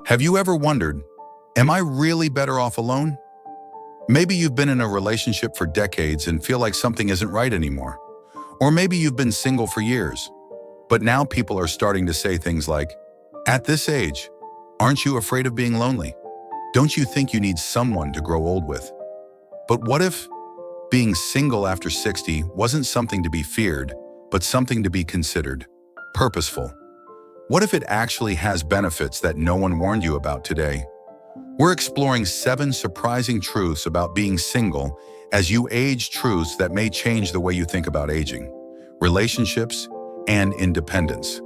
Have you ever wondered, am I really better off alone? Maybe you've been in a relationship for decades and feel like something isn't right anymore. Or maybe you've been single for years, but now people are starting to say things like, at this age, aren't you afraid of being lonely? Don't you think you need someone to grow old with? But what if being single after 60 wasn't something to be feared, but something to be considered? Purposeful. What if it actually has benefits that no one warned you about today? We're exploring 7 surprising truths about being single as you age, truths that may change the way you think about aging, relationships, and independence.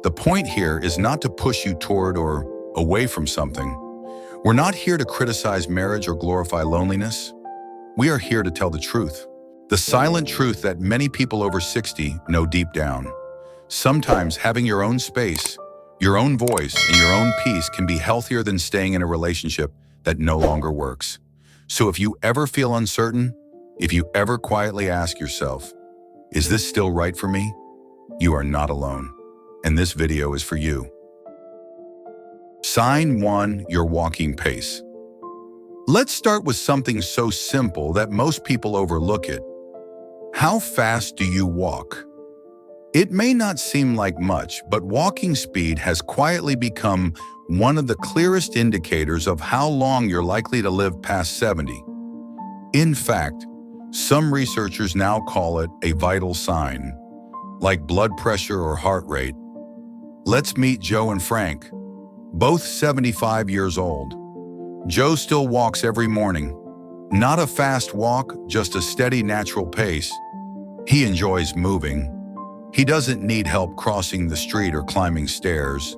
The point here is not to push you toward or away from something. We're not here to criticize marriage or glorify loneliness. We are here to tell the truth. The silent truth that many people over 60 know deep down. Sometimes having your own space, your own voice, and your own peace can be healthier than staying in a relationship that no longer works. So if you ever feel uncertain, if you ever quietly ask yourself, is this still right for me? You are not alone. And this video is for you. Sign 1, your walking pace. Let's start with something so simple that most people overlook it. How fast do you walk? It may not seem like much, but walking speed has quietly become one of the clearest indicators of how long you're likely to live past 70. In fact, some researchers now call it a vital sign, like blood pressure or heart rate. Let's meet Joe and Frank, both 75 years old. Joe still walks every morning. Not a fast walk, just a steady, natural pace. He enjoys moving. He doesn't need help crossing the street or climbing stairs.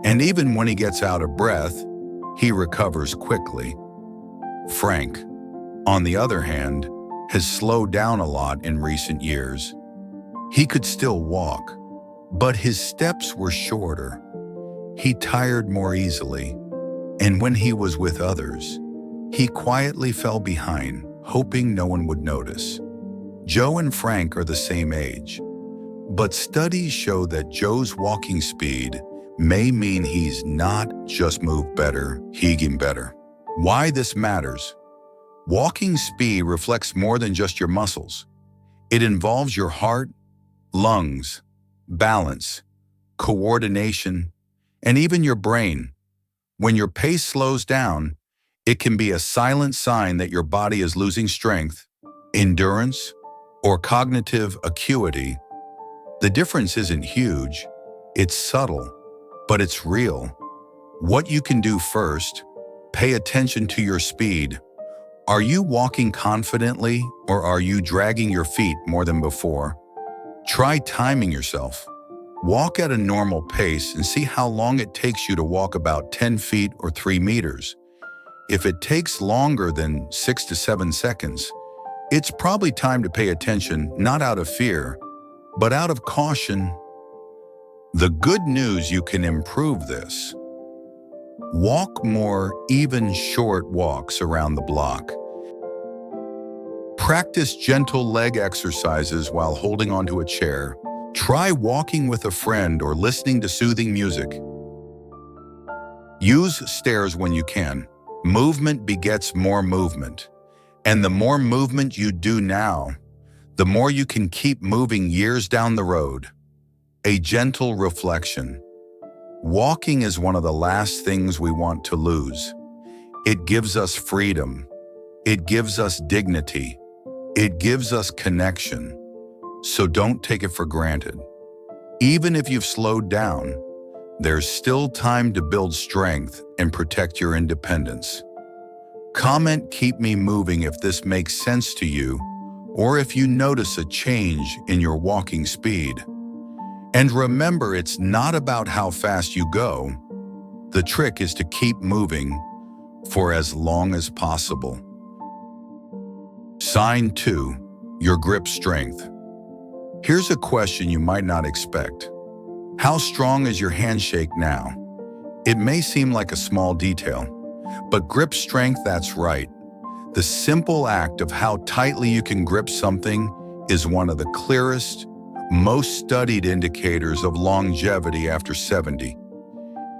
And even when he gets out of breath, he recovers quickly. Frank, on the other hand, has slowed down a lot in recent years. He could still walk, but his steps were shorter. He tired more easily, and when he was with others, he quietly fell behind, hoping no one would notice. Joe and Frank are the same age, but studies show that Joe's walking speed may mean he's not just moved better, he can better. Why this matters? Walking speed reflects more than just your muscles. It involves your heart, lungs, balance, coordination, and even your brain. When your pace slows down, it can be a silent sign that your body is losing strength, endurance, or cognitive acuity. The difference isn't huge, it's subtle, but it's real. What you can do first, pay attention to your speed. Are you walking confidently, or are you dragging your feet more than before? Try timing yourself. Walk at a normal pace and see how long it takes you to walk about 10 feet or 3 meters. If it takes longer than 6 to 7 seconds, it's probably time to pay attention, not out of fear, but out of caution. The good news, you can improve this. Walk more, even short walks around the block. Practice gentle leg exercises while holding onto a chair. Try walking with a friend or listening to soothing music. Use stairs when you can. Movement begets more movement. And the more movement you do now, the more you can keep moving years down the road. A gentle reflection. Walking is one of the last things we want to lose. It gives us freedom. It gives us dignity. It gives us connection. So don't take it for granted. Even if you've slowed down, there's still time to build strength and protect your independence. Comment "Keep me moving" if this makes sense to you, or if you notice a change in your walking speed. And remember, it's not about how fast you go. The trick is to keep moving for as long as possible. Sign 2, your grip strength. Here's a question you might not expect. How strong is your handshake now? It may seem like a small detail, but grip strength, that's right. The simple act of how tightly you can grip something is one of the clearest, most studied indicators of longevity after 70.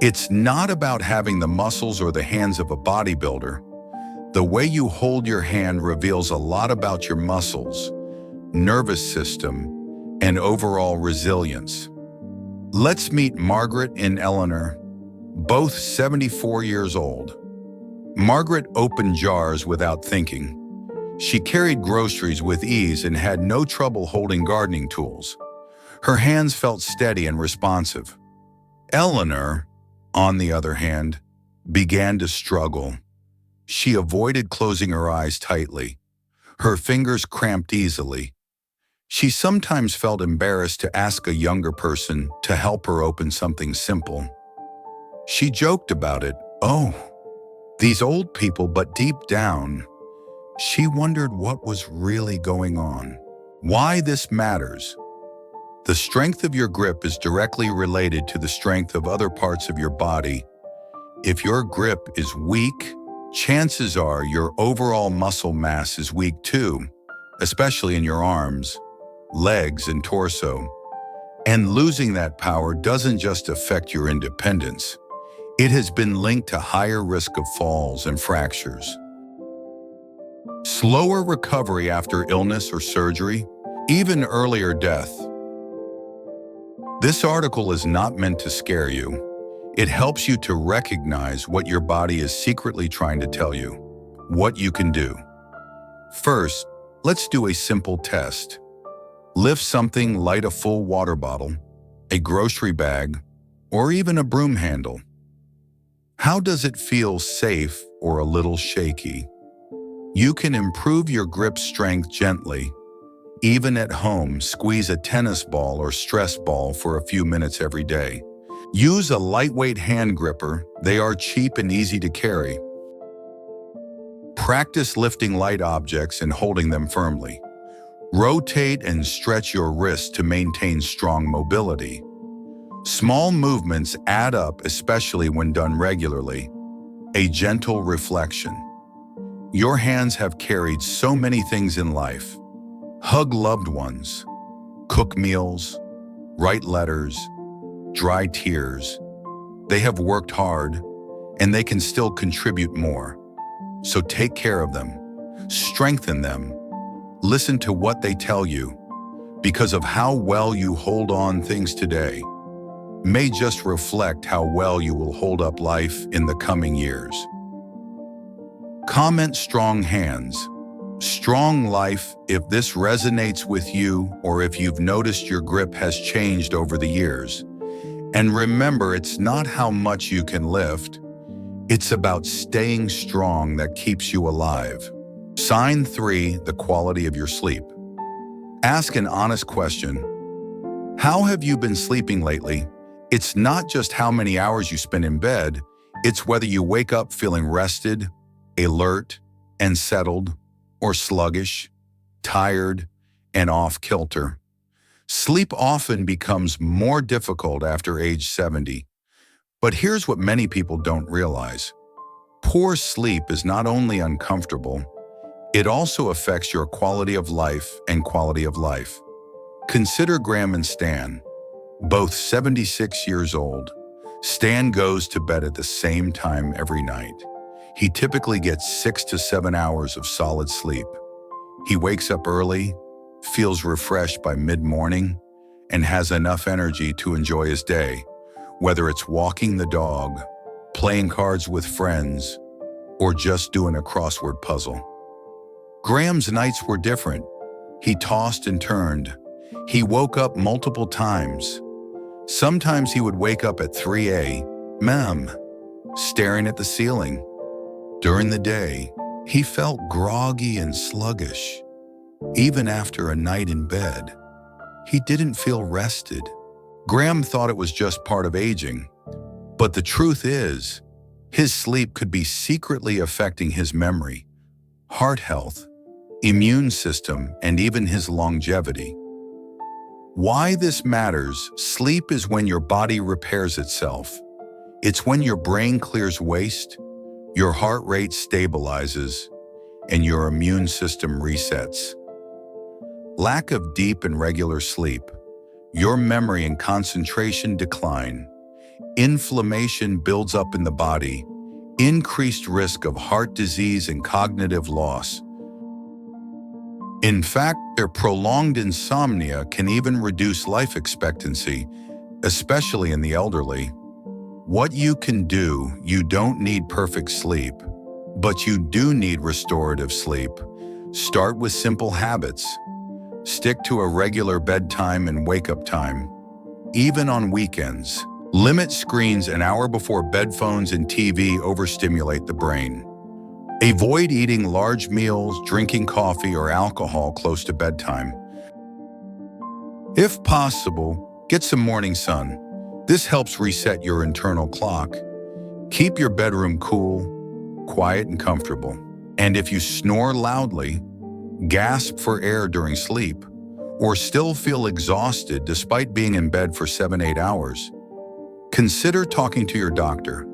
It's not about having the muscles or the hands of a bodybuilder. The way you hold your hand reveals a lot about your muscles, nervous system, and overall resilience. Let's meet Margaret and Eleanor, both 74 years old. Margaret opened jars without thinking. She carried groceries with ease and had no trouble holding gardening tools. Her hands felt steady and responsive. Eleanor, on the other hand, began to struggle. She avoided closing her eyes tightly. Her fingers cramped easily. She sometimes felt embarrassed to ask a younger person to help her open something simple. She joked about it. "Oh, these old people," but deep down, she wondered what was really going on. Why this matters. The strength of your grip is directly related to the strength of other parts of your body. If your grip is weak, chances are your overall muscle mass is weak too, especially in your arms, legs, and torso. And losing that power doesn't just affect your independence. It has been linked to higher risk of falls and fractures. Slower recovery after illness or surgery, even earlier death. This article is not meant to scare you. It helps you to recognize what your body is secretly trying to tell you, what you can do. First, let's do a simple test. Lift something light, a full water bottle, a grocery bag, or even a broom handle. How does it feel, safe or a little shaky? You can improve your grip strength gently. Even at home, squeeze a tennis ball or stress ball for a few minutes every day. Use a lightweight hand gripper. They are cheap and easy to carry. Practice lifting light objects and holding them firmly. Rotate and stretch your wrists to maintain strong mobility. Small movements add up, especially when done regularly. A gentle reflection. Your hands have carried so many things in life. Hug loved ones, cook meals, write letters, dry tears. They have worked hard, and they can still contribute more. So take care of them, strengthen them, listen to what they tell you, because of how well you hold on things today may just reflect how well you will hold up life in the coming years. Comment strong hands. Strong life if this resonates with you or if you've noticed your grip has changed over the years. And remember, it's not how much you can lift. It's about staying strong that keeps you alive. Sign 3, the quality of your sleep. Ask an honest question. How have you been sleeping lately? It's not just how many hours you spend in bed. It's whether you wake up feeling rested, alert, and settled, or sluggish, tired, and off-kilter. Sleep often becomes more difficult after age 70. But here's what many people don't realize. Poor sleep is not only uncomfortable, it also affects your quality of life and quality of life. Consider Graham and Stan, both 76 years old. Stan goes to bed at the same time every night. He typically gets 6 to 7 hours of solid sleep. He wakes up early, feels refreshed by mid-morning, and has enough energy to enjoy his day, whether it's walking the dog, playing cards with friends, or just doing a crossword puzzle. Graham's nights were different. He tossed and turned. He woke up multiple times. Sometimes he would wake up at 3 a.m., staring at the ceiling. During the day, he felt groggy and sluggish. Even after a night in bed, he didn't feel rested. Graham thought it was just part of aging, but the truth is, his sleep could be secretly affecting his memory, heart health, immune system, and even his longevity. Why this matters: sleep is when your body repairs itself. It's when your brain clears waste, your heart rate stabilizes, and your immune system resets. Lack of deep and regular sleep, your memory and concentration decline. inflammation builds up in the body, increased risk of heart disease and cognitive loss. In fact, their prolonged insomnia can even reduce life expectancy, especially in the elderly. What you can do, you don't need perfect sleep, but you do need restorative sleep. Start with simple habits. Stick to a regular bedtime and wake-up time, even on weekends. Limit screens an hour before bed. Phones and TV overstimulate the brain. Avoid eating large meals, drinking coffee or alcohol close to bedtime. If possible, get some morning sun. This helps reset your internal clock. Keep your bedroom cool, quiet, and comfortable. And if you snore loudly, gasp for air during sleep, or still feel exhausted despite being in bed for 7-8 hours, consider talking to your doctor.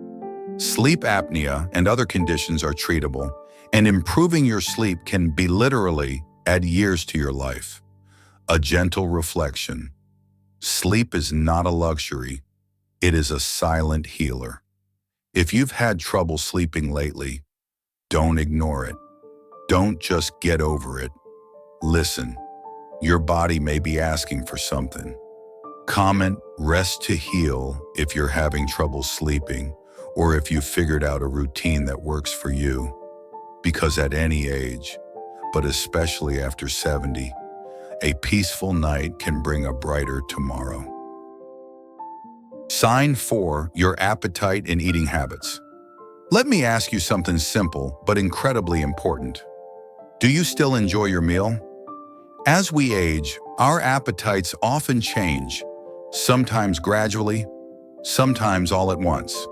Sleep apnea and other conditions are treatable, and improving your sleep can be literally add years to your life. A gentle reflection. Sleep is not a luxury. It is a silent healer. If you've had trouble sleeping lately, don't ignore it. Don't just get over it. Listen, your body may be asking for something. Comment "rest to heal" if you're having trouble sleeping, or if you've figured out a routine that works for you. Because at any age, but especially after 70, a peaceful night can bring a brighter tomorrow. Sign 4. Your appetite and eating habits. Let me ask you something simple but incredibly important. Do you still enjoy your meal? As we age, our appetites often change, sometimes gradually, sometimes all at once.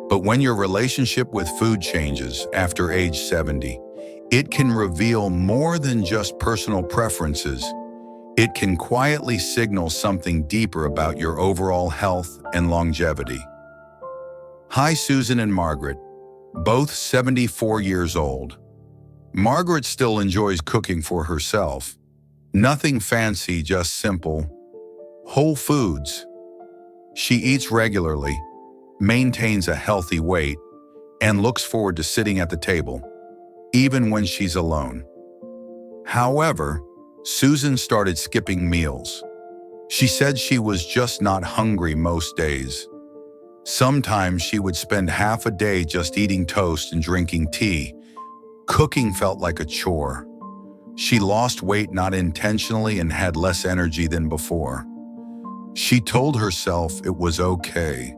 But when your relationship with food changes after age 70, it can reveal more than just personal preferences. It can quietly signal something deeper about your overall health and longevity. Hi, Susan and Margaret, both 74 years old. Margaret still enjoys cooking for herself. Nothing fancy, just simple, whole foods. She eats regularly, maintains a healthy weight, and looks forward to sitting at the table, even when she's alone. However, Susan started skipping meals. She said she was just not hungry most days. Sometimes she would spend half a day just eating toast and drinking tea. Cooking felt like a chore. She lost weight not intentionally and had less energy than before. She told herself it was okay.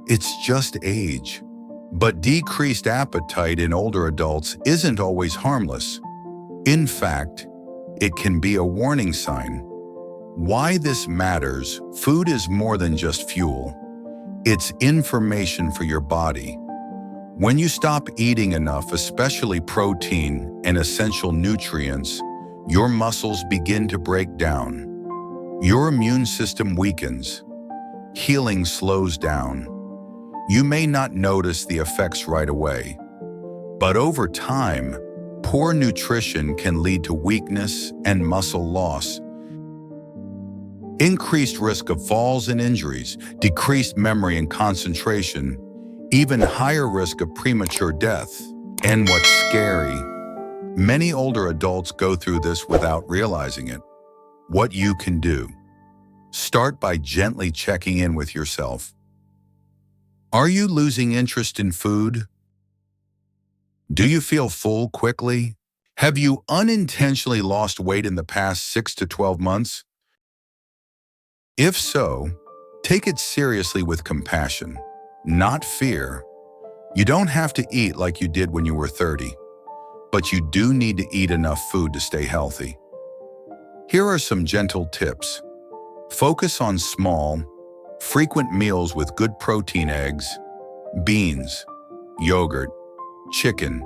It's just age. But decreased appetite in older adults isn't always harmless. In fact, it can be a warning sign. Why this matters: food is more than just fuel. It's information for your body. When you stop eating enough, especially protein and essential nutrients, your muscles begin to break down. Your immune system weakens. Healing slows down. You may not notice the effects right away, but over time, poor nutrition can lead to weakness and muscle loss, increased risk of falls and injuries, decreased memory and concentration, even higher risk of premature death. And what's scary, many older adults go through this without realizing it. What you can do: start by gently checking in with yourself. Are you losing interest in food? Do you feel full quickly? Have you unintentionally lost weight in the past 6 to 12 months? If so, take it seriously with compassion, not fear. You don't have to eat like you did when you were 30, but you do need to eat enough food to stay healthy. Here are some gentle tips. Focus on small, frequent meals with good protein: eggs, beans, yogurt, chicken,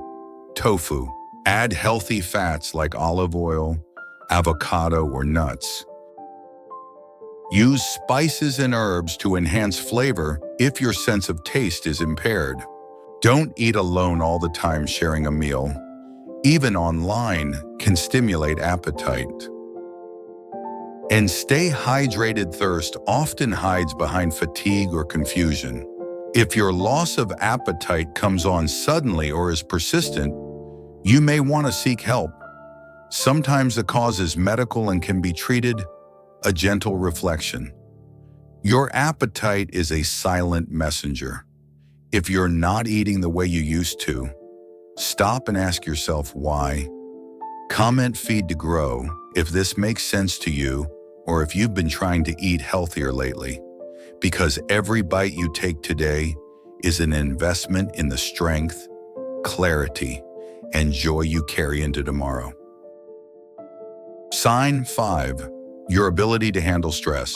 tofu. Add healthy fats like olive oil, avocado, or nuts. Use spices and herbs to enhance flavor if your sense of taste is impaired. Don't eat alone all the time. Sharing a meal, even online, can stimulate appetite. And stay hydrated. Thirst often hides behind fatigue or confusion. If your loss of appetite comes on suddenly or is persistent, you may want to seek help. Sometimes the cause is medical and can be treated. A gentle reflection. Your appetite is a silent messenger. If you're not eating the way you used to, stop and ask yourself why. Comment Feed to Grow if this makes sense to you or if you've been trying to eat healthier lately. Because every bite you take today is an investment in the strength, clarity, and joy you carry into tomorrow. Sign 5. Your ability to handle stress.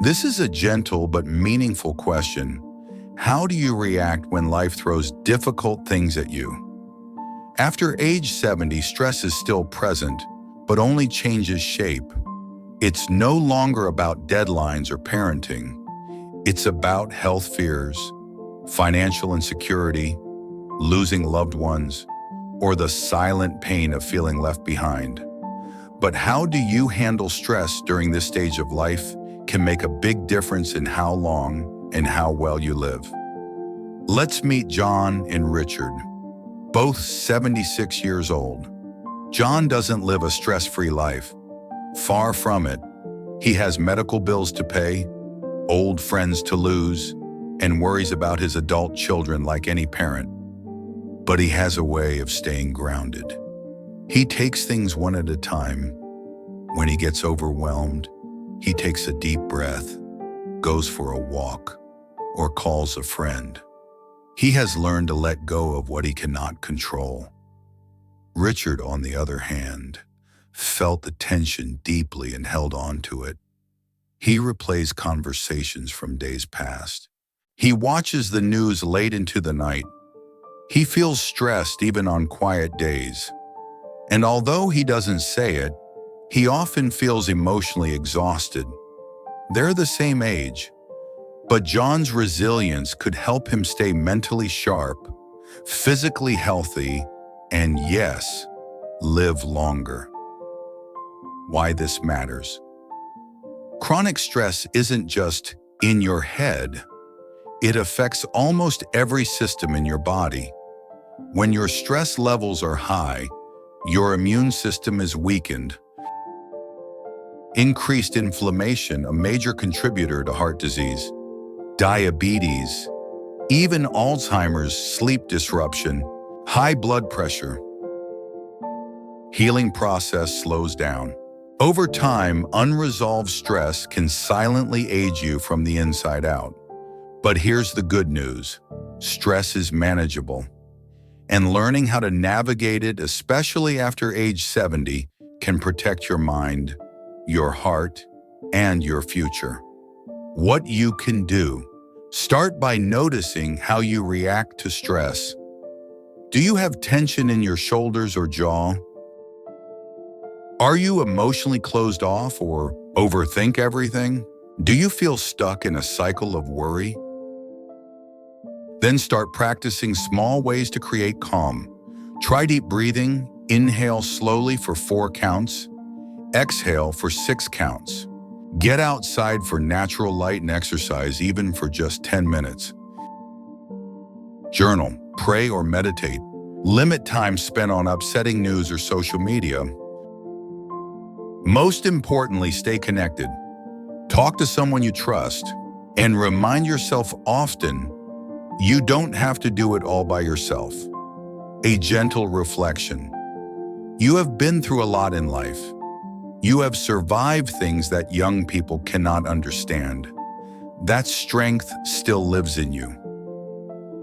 This is a gentle but meaningful question. How do you react when life throws difficult things at you? After age 70, stress is still present, but only changes shape. It's no longer about deadlines or parenting. It's about health fears, financial insecurity, losing loved ones, or the silent pain of feeling left behind. But how do you handle stress during this stage of life can make a big difference in how long and how well you live. Let's meet John and Richard, both 76 years old. John doesn't live a stress-free life. Far from it. He has medical bills to pay, old friends to lose, and worries about his adult children like any parent. But he has a way of staying grounded. He takes things one at a time. When he gets overwhelmed, he takes a deep breath, goes for a walk, or calls a friend. He has learned to let go of what he cannot control. Richard, on the other hand, felt the tension deeply and held on to it. He replays conversations from days past. He watches the news late into the night. He feels stressed even on quiet days. And although he doesn't say it, he often feels emotionally exhausted. They're the same age, but John's resilience could help him stay mentally sharp, physically healthy, and yes, live longer. Why this matters. Chronic stress isn't just in your head. It affects almost every system in your body. When your stress levels are high, your immune system is weakened. Increased inflammation, a major contributor to heart disease, diabetes, even Alzheimer's, sleep disruption, high blood pressure. Healing process slows down. Over time, unresolved stress can silently age you from the inside out. But here's the good news. Stress is manageable. And learning how to navigate it, especially after age 70, can protect your mind, your heart, and your future. What you can do. Start by noticing how you react to stress. Do you have tension in your shoulders or jaw? Are you emotionally closed off or overthink everything? Do you feel stuck in a cycle of worry? Then start practicing small ways to create calm. Try deep breathing. Inhale slowly for 4 counts. Exhale for 6 counts. Get outside for natural light and exercise, even for just 10 minutes. Journal, pray, or meditate. Limit time spent on upsetting news or social media. Most importantly, stay connected. Talk to someone you trust, and remind yourself often, you don't have to do it all by yourself. A gentle reflection. You have been through a lot in life. You have survived things that young people cannot understand. That strength still lives in you.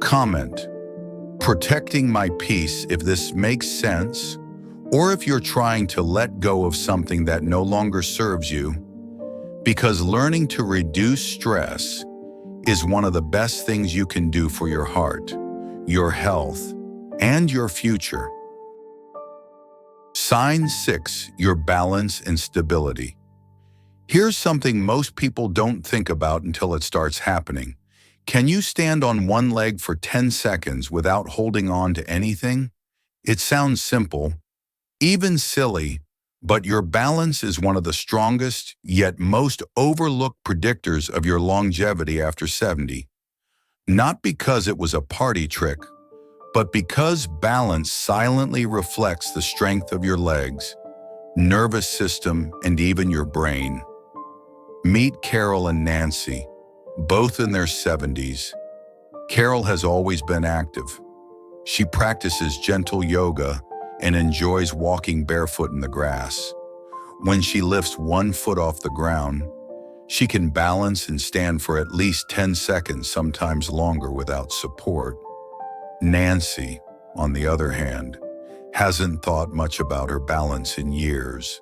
Comment. Protecting my peace if this makes sense, or if you're trying to let go of something that no longer serves you, because learning to reduce stress is one of the best things you can do for your heart, your health, and your future. Sign 6, your balance and stability. Here's something most people don't think about until it starts happening. Can you stand on one leg for 10 seconds without holding on to anything? It sounds simple, even silly, But your balance is one of the strongest, yet most overlooked predictors of your longevity after 70. Not because it was a party trick, but because balance silently reflects the strength of your legs, nervous system, and even your brain. Meet Carol and Nancy, both in their 70s. Carol has always been active. She practices gentle yoga and enjoys walking barefoot in the grass. When she lifts one foot off the ground, she can balance and stand for at least 10 seconds, sometimes longer, without support. Nancy, on the other hand, hasn't thought much about her balance in years.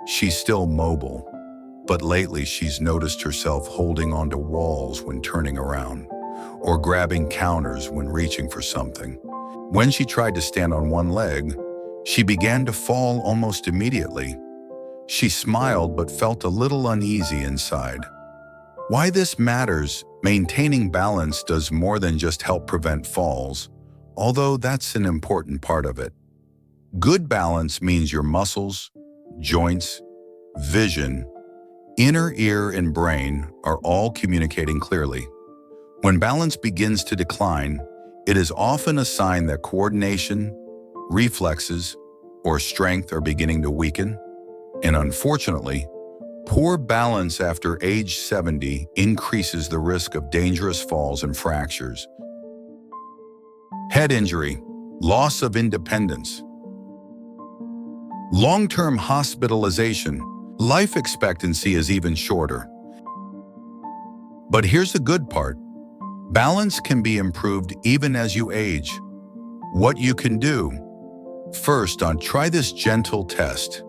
She's still mobile, but lately she's noticed herself holding onto walls when turning around, or grabbing counters when reaching for something. When she tried to stand on one leg, she began to fall almost immediately. She smiled but felt a little uneasy inside. Why this matters: maintaining balance does more than just help prevent falls, although that's an important part of it. Good balance means your muscles, joints, vision, inner ear, and brain are all communicating clearly. When balance begins to decline, it is often a sign that coordination, reflexes, or strength are beginning to weaken. And unfortunately, poor balance after age 70 increases the risk of dangerous falls and fractures. Head injury, loss of independence, long-term hospitalization, life expectancy is even shorter. But here's the good part. Balance can be improved even as you age. What you can do: first, try this gentle test.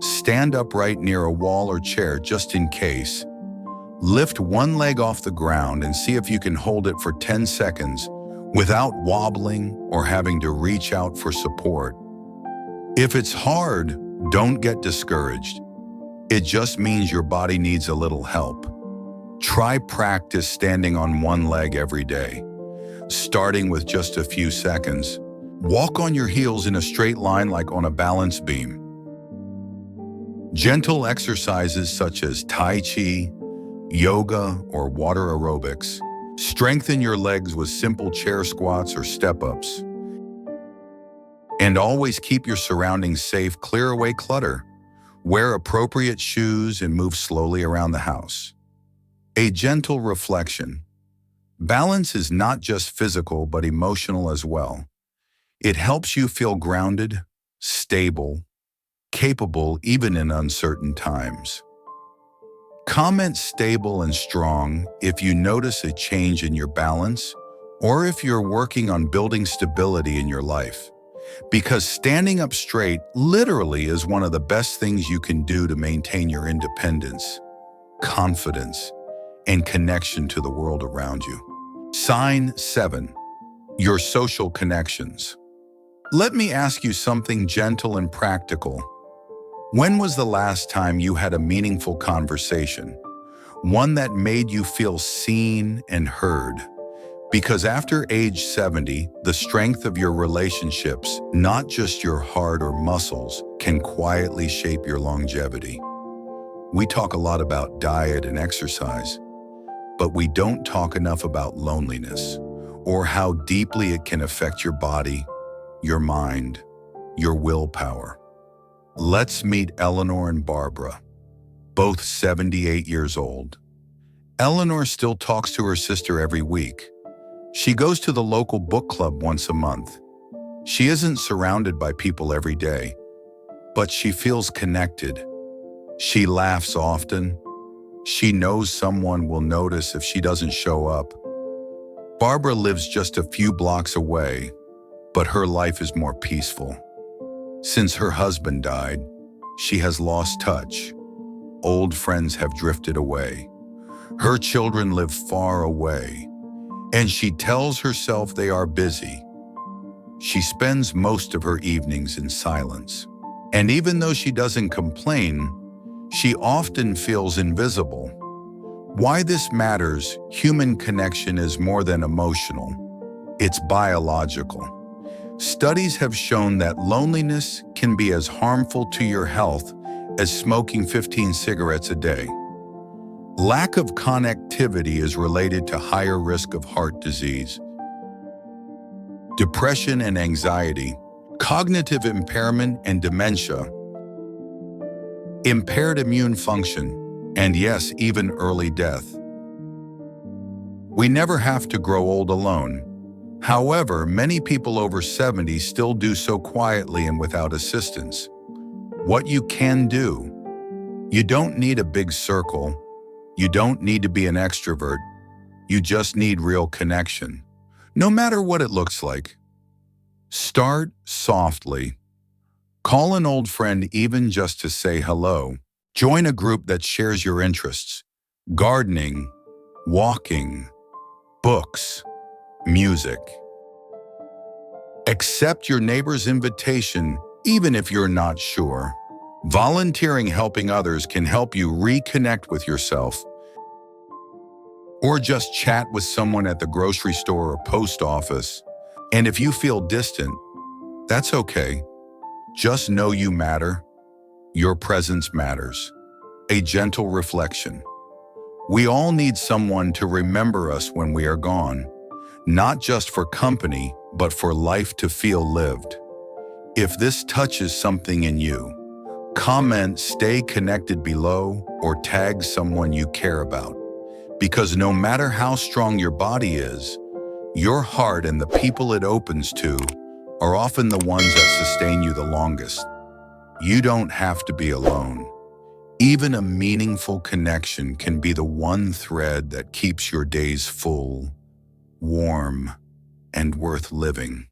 Stand upright near a wall or chair just in case. Lift one leg off the ground and see if you can hold it for 10 seconds without wobbling or having to reach out for support. If it's hard, don't get discouraged. It just means your body needs a little help. Try practice standing on one leg every day, starting with just a few seconds. Walk on your heels in a straight line like on a balance beam. Gentle exercises such as Tai Chi, yoga, or water aerobics. Strengthen your legs with simple chair squats or step-ups. And always keep your surroundings safe. Clear away clutter. Wear appropriate shoes and move slowly around the house. A gentle reflection. Balance is not just physical but emotional as well. It helps you feel grounded, stable, capable even in uncertain times. Comment stable and strong if you notice a change in your balance or if you're working on building stability in your life. Because standing up straight literally is one of the best things you can do to maintain your independence, confidence, and connection to the world around you. Sign 7. Your social connections. Let me ask you something gentle and practical. When was the last time you had a meaningful conversation? One that made you feel seen and heard? Because after age 70, the strength of your relationships, not just your heart or muscles, can quietly shape your longevity. We talk a lot about diet and exercise, but we don't talk enough about loneliness or how deeply it can affect your body, your mind, your willpower. Let's meet Eleanor and Barbara, both 78 years old. Eleanor still talks to her sister every week. She goes to the local book club once a month. She isn't surrounded by people every day, but she feels connected. She laughs often. She knows someone will notice if she doesn't show up. Barbara lives just a few blocks away, but her life is more peaceful. Since her husband died, she has lost touch. Old friends have drifted away. Her children live far away, and she tells herself they are busy. She spends most of her evenings in silence. And even though she doesn't complain, she often feels invisible. Why this matters: human connection is more than emotional. It's biological. Studies have shown that loneliness can be as harmful to your health as smoking 15 cigarettes a day. Lack of connectivity is related to higher risk of heart disease, depression and anxiety, cognitive impairment and dementia, impaired immune function, and yes, even early death. We never have to grow old alone. However, many people over 70 still do so quietly and without assistance. What you can do: you don't need a big circle. You don't need to be an extrovert. You just need real connection, no matter what it looks like. Start softly. Call an old friend even just to say hello. Join a group that shares your interests: gardening, walking, books, music. Accept your neighbor's invitation, even if you're not sure. Volunteering helping others can help you reconnect with yourself. Or just chat with someone at the grocery store or post office. And if you feel distant, that's okay. Just know you matter. Your presence matters. A gentle reflection. We all need someone to remember us when we are gone, not just for company, but for life to feel lived. If this touches something in you, comment "Stay connected" below or tag someone you care about. Because no matter how strong your body is, your heart and the people it opens to are often the ones that sustain you the longest. You don't have to be alone. Even a meaningful connection can be the one thread that keeps your days full, warm, and worth living.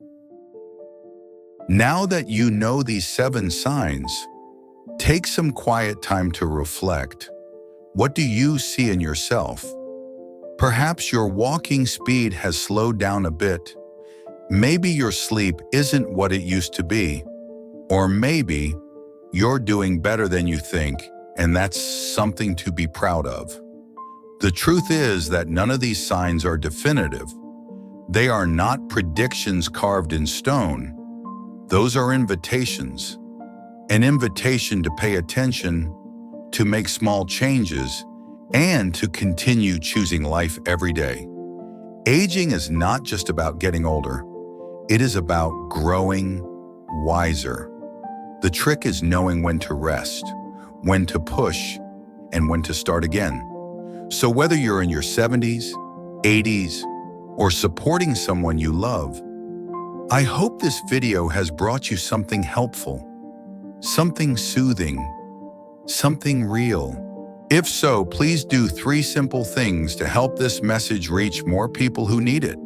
Now that you know these 7 signs, take some quiet time to reflect. What do you see in yourself? Perhaps your walking speed has slowed down a bit. Maybe your sleep isn't what it used to be. Or maybe you're doing better than you think, and that's something to be proud of. The truth is that none of these signs are definitive. They are not predictions carved in stone. Those are invitations. An invitation to pay attention, to make small changes, and to continue choosing life every day. Aging is not just about getting older. It is about growing wiser. The trick is knowing when to rest, when to push, and when to start again. So whether you're in your 70s, 80s, or supporting someone you love, I hope this video has brought you something helpful, something soothing, something real. If so, please do 3 simple things to help this message reach more people who need it.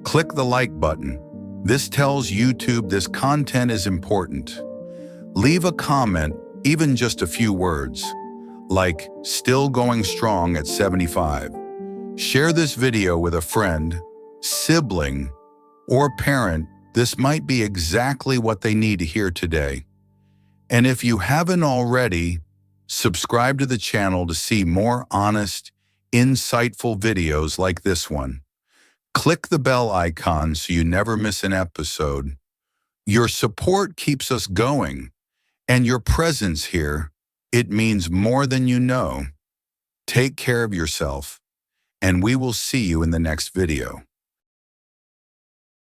Click the like button. This tells YouTube this content is important. Leave a comment, even just a few words, like "Still going strong at 75." Share this video with a friend, sibling, or parent. This might be exactly what they need to hear today. And if you haven't already, subscribe to the channel to see more honest, insightful videos like this one. Click the bell icon so you never miss an episode. Your support keeps us going, and your presence here, it means more than you know. Take care of yourself, and we will see you in the next video.